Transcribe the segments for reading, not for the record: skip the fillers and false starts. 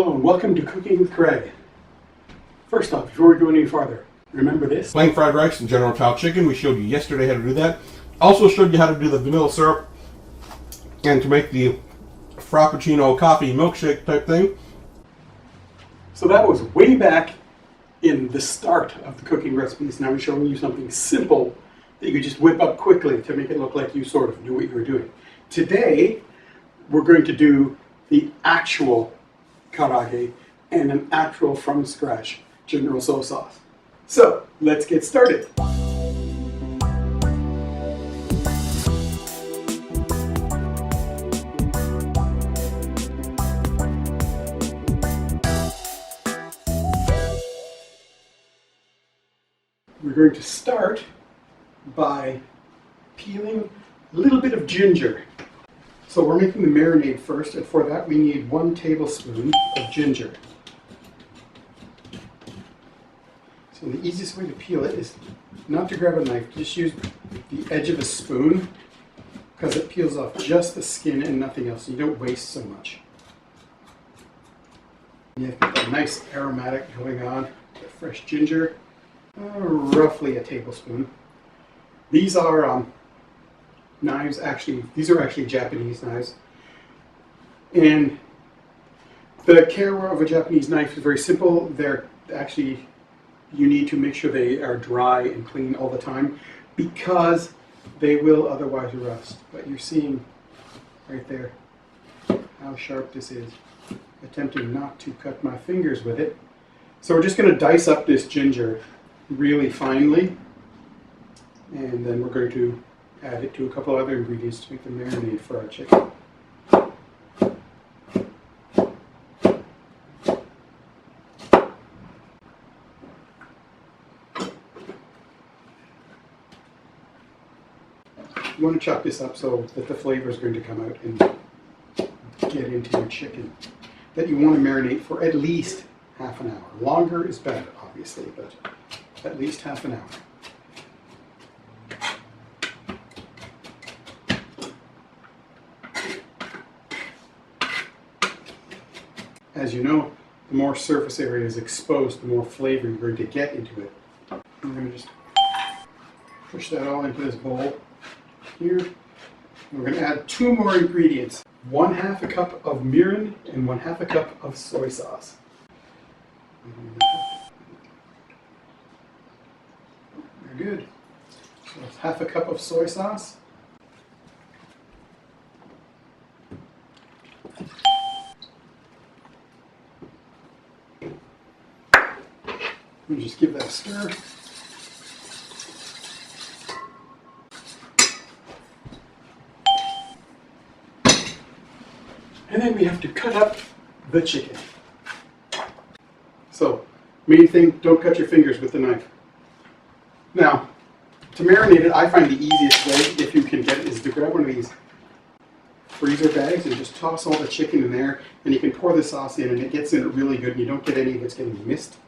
Hello and welcome to Cooking with Craig. First off, before we go any farther, remember this? Plain fried rice and General Tso chicken. We showed you yesterday how to do that. Also showed you how to do the vanilla syrup and to make the frappuccino coffee milkshake type thing. So that was way back in the start of the cooking recipes. Now I'm showing you something simple that you could just whip up quickly to make it look like you sort of knew what you were doing. Today, we're going to do the actual Karaage and an actual from scratch General Tso Sauce. So let's get started. We're going to start by peeling a little bit of ginger. So we're making the marinade first, and for that we need 1 tablespoon of ginger. So the easiest way to peel it is not to grab a knife, just use the edge of a spoon because it peels off just the skin and nothing else. You don't waste so much. You have that nice aromatic going on, the fresh ginger, roughly a tablespoon. These are knives, these are actually Japanese knives. And the care of a Japanese knife is very simple. They're actually, you need to make sure they are dry and clean all the time because they will otherwise rust. But you're seeing right there how sharp this is. Attempting not to cut my fingers with it. So we're just going to dice up this ginger really finely, and then we're going to add it to a couple other ingredients to make the marinade for our chicken. You want to chop this up so that the flavor is going to come out and get into your chicken. That you want to marinate for at least half an hour. Longer is better, obviously, but at least half an hour. As you know, the more surface area is exposed, the more flavor you're going to get into it. I'm going to just push that all into this bowl here. And we're going to add 2 more ingredients. 1/2 a cup of mirin and 1/2 a cup of soy sauce. Very good. So that's 1/2 a cup of soy sauce. And just give that a stir. And then we have to cut up the chicken. So, main thing, don't cut your fingers with the knife. Now, to marinate it, I find the easiest way, if you can get it, is to grab one of these freezer bags and just toss all the chicken in there, and you can pour the sauce in and it gets in it really good and you don't get any of it's getting missed.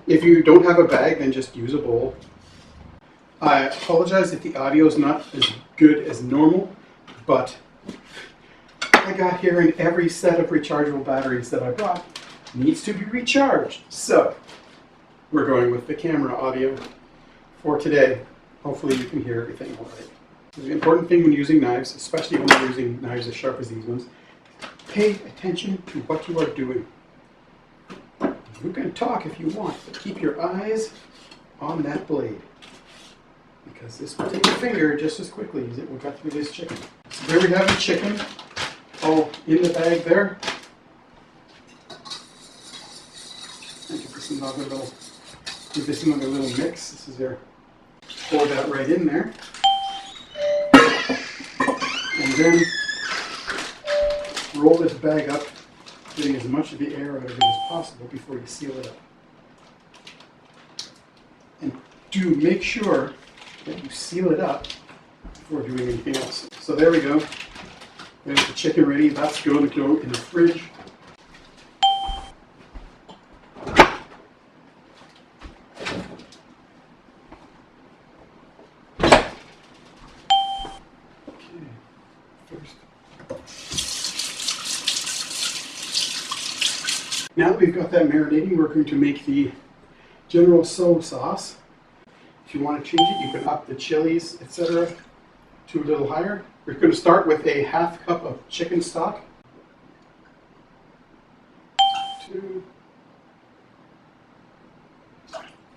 If you don't have a bag, then just use a bowl. I apologize if the audio is not as good as normal, but I got here and every set of rechargeable batteries that I brought needs to be recharged. So we're going with the camera audio for today. Hopefully you can hear everything all right. The important thing when using knives, especially when you're using knives as sharp as these ones, pay attention to what you are doing. You can talk if you want, but keep your eyes on that blade, because this will take a finger just as quickly as it will cut through this chicken. So there we have the chicken, all in the bag there. And give this another little mix. This is there. Pour that right in there, and then roll this bag up, getting as much of the air out of it as possible before you seal it up. And do make sure that you seal it up before doing anything else. So there we go. There's the chicken ready. That's going to go in the fridge. Now that we've got that marinating, we're going to make the General Tso Sauce. If you want to change it, you can up the chilies, etc. to a little higher. We're going to start with a half cup of chicken stock. 2,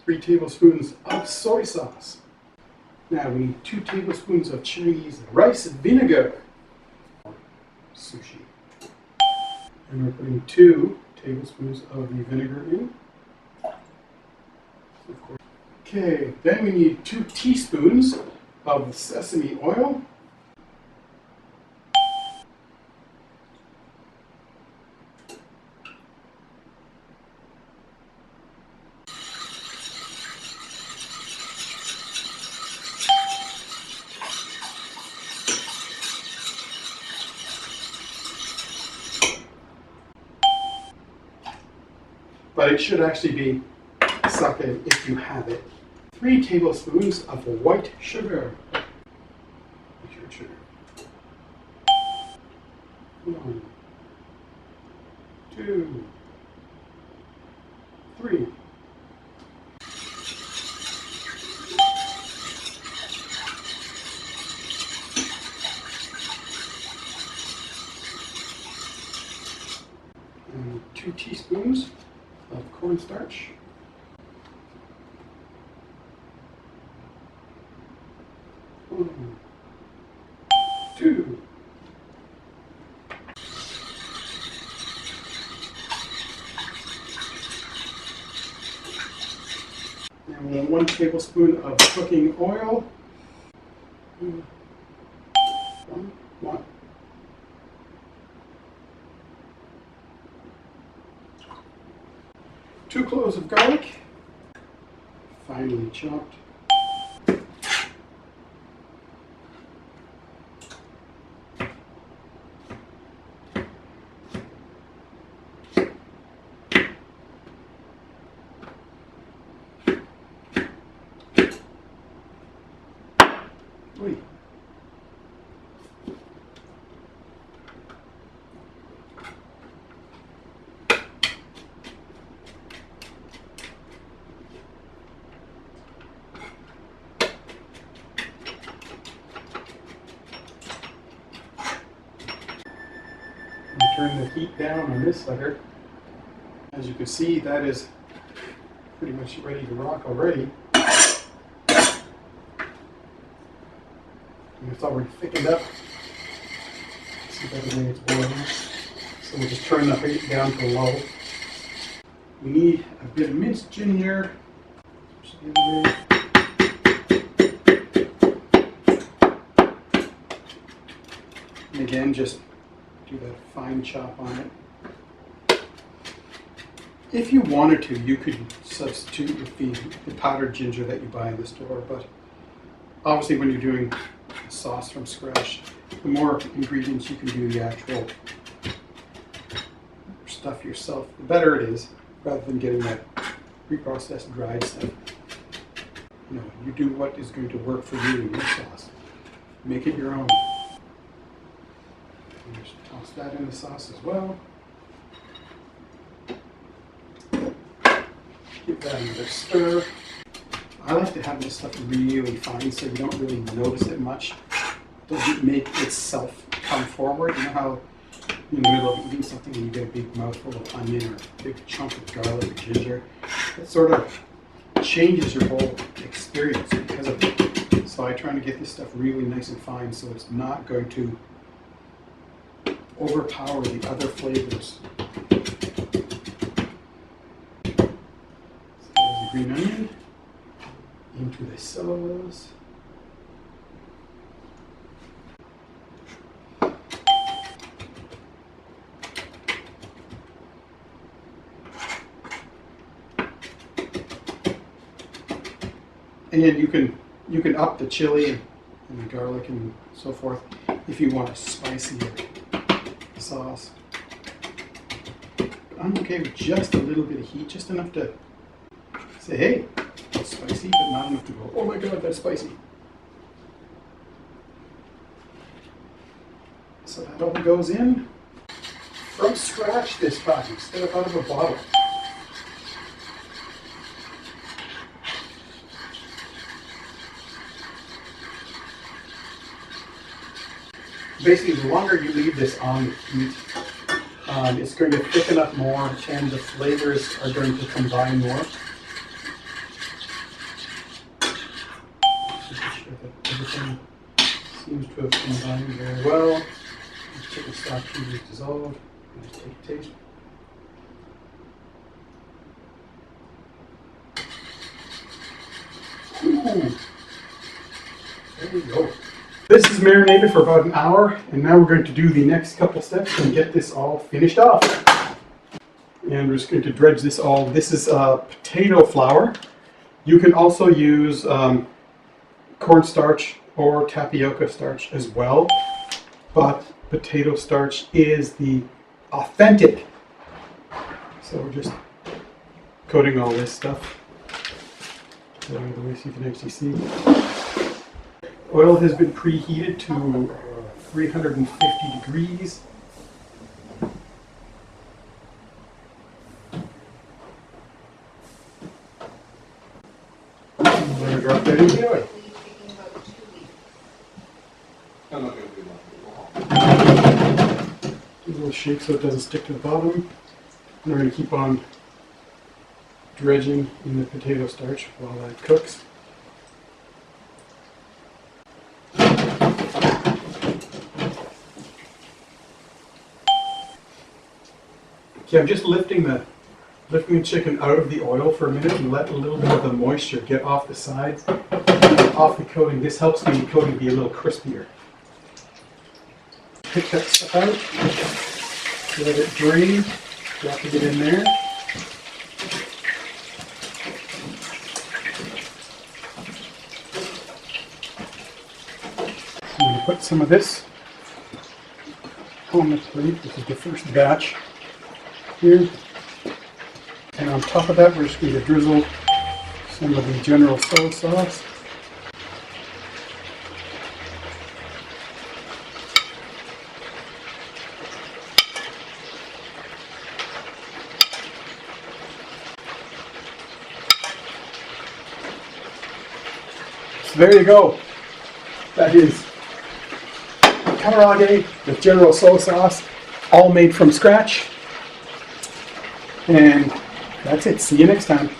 3 tablespoons of soy sauce. Now we need 2 tablespoons of Chinese rice vinegar. Sushi. And we're putting 2 tablespoons of the vinegar in. Okay, then we need 2 teaspoons of sesame oil. But it should actually be sake if you have it. 3 tablespoons of white sugar. Sugar. 1, 2, 3. And 2 teaspoons of cornstarch. 1, 2. And 1 tablespoon of cooking oil. 1. 2 cloves of garlic, finely chopped. 3. Turn the heat down on this sucker. As you can see, that is pretty much ready to rock already. And it's already thickened up. See by the way it's boiling. So we'll just turn the heat down to low. We need a bit of minced ginger. And again, just do that fine chop on it. If you wanted to, you could substitute with the powdered ginger that you buy in the store, but obviously when you're doing a sauce from scratch, the more ingredients you can do the actual stuff yourself, the better it is, rather than getting that pre-processed dried stuff. You know, you do what is going to work for you in your sauce. Make it your own. Just toss that in the sauce as well. Give that another stir. I like to have this stuff really fine so you don't really notice it much. It doesn't make itself come forward. You know how in the middle of eating something and you get a big mouthful of onion or a big chunk of garlic or ginger? It sort of changes your whole experience because of it. So I try to get this stuff really nice and fine so it's not going to overpower the other flavors. So there's the green onion into the sauce. And you can up the chili and the garlic and so forth if you want a spicier sauce. I'm okay with just a little bit of heat, just enough to say, hey, it's spicy, but not enough to go, oh my god, that's spicy. So that all goes in. from scratch this time instead of out of a bottle. Basically, the longer you leave this on the heat, it's going to thicken up more and the flavors are going to combine more. Just make sure that everything seems to have combined very well. The chicken stock is dissolved. Just take a taste. Ooh. There you go. This is marinated for about an hour, and now we're going to do the next couple steps and get this all finished off. And we're just going to dredge this all. This is potato flour. You can also use cornstarch or tapioca starch as well, but potato starch is the authentic. So we're just coating all this stuff. The way so you can actually see. Oil has been preheated to 350 degrees. I'm going to drop that in the oil. I'm not going to do that. Do a little shake so it doesn't stick to the bottom. And we're going to keep on dredging in the potato starch while that cooks. Okay, I'm just lifting the chicken out of the oil for a minute and let a little bit of the moisture get off the sides, off the coating. This helps the coating be a little crispier. Pick that stuff out, let it drain, dropping it in there. I'm going to put some of this on the plate. This is the first batch here. And on top of that, we're just going to drizzle some of the General Tso Sauce. So there you go. That is Karaage with General Tso Sauce, all made from scratch. And that's it. See you next time.